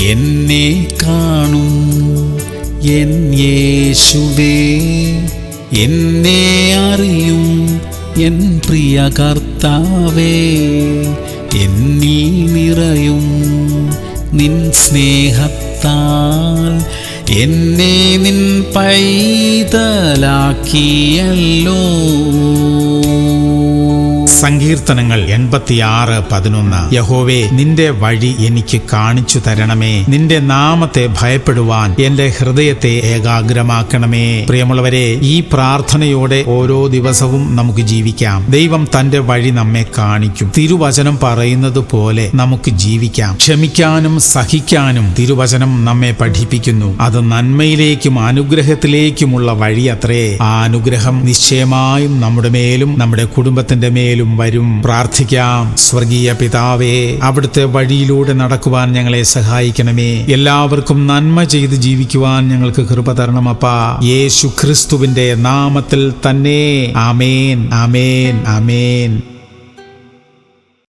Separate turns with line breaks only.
എന്നെ കാണും എൻ യേശുവേ, എന്നെ അറിയും എൻ പ്രിയ കർത്താവേ, എന്നിൽ നിറയും നിൻ സ്നേഹത്താൽ എന്നെ നിൻ പൈതലാക്കിയല്ലോ.
സങ്കീർത്തനങ്ങൾ 86:11. യഹോവേ, നിന്റെ വഴി എനിക്ക് കാണിച്ചു തരണമേ. നിന്റെ നാമത്തെ ഭയപ്പെടുവാൻ എന്റെ ഹൃദയത്തെ ഏകാഗ്രമാക്കണമേ. പ്രിയമുള്ളവരെ, ഈ പ്രാർത്ഥനയോടെ ഓരോ ദിവസവും നമുക്ക് ജീവിക്കാം. ദൈവം തന്റെ വഴി നമ്മെ കാണിക്കും. തിരുവചനം പറയുന്നത് പോലെ നമുക്ക് ജീവിക്കാം. ക്ഷമിക്കാനും സഹിക്കാനും തിരുവചനം നമ്മെ പഠിപ്പിക്കുന്നു. അത് നന്മയിലേക്കും അനുഗ്രഹത്തിലേക്കുമുള്ള വഴിയത്രേ. ആ അനുഗ്രഹം നിശ്ചയമായും നമ്മുടെ മേലും നമ്മുടെ കുടുംബത്തിന്റെ മേലും വരും. പ്രാർത്ഥിക്കാം. സ്വർഗീയ പിതാവേ, അവിടുത്തെ വഴിയിലൂടെ നടക്കുവാൻ ഞങ്ങളെ സഹായിക്കണമേ. എല്ലാവർക്കും നന്മ ചെയ്ത് ജീവിക്കുവാൻ ഞങ്ങൾക്ക് കൃപ തരണമപ്പാ. യേശു ക്രിസ്തുവിന്റെ നാമത്തിൽ തന്നെ. ആമേൻ, ആമേൻ, ആമേൻ.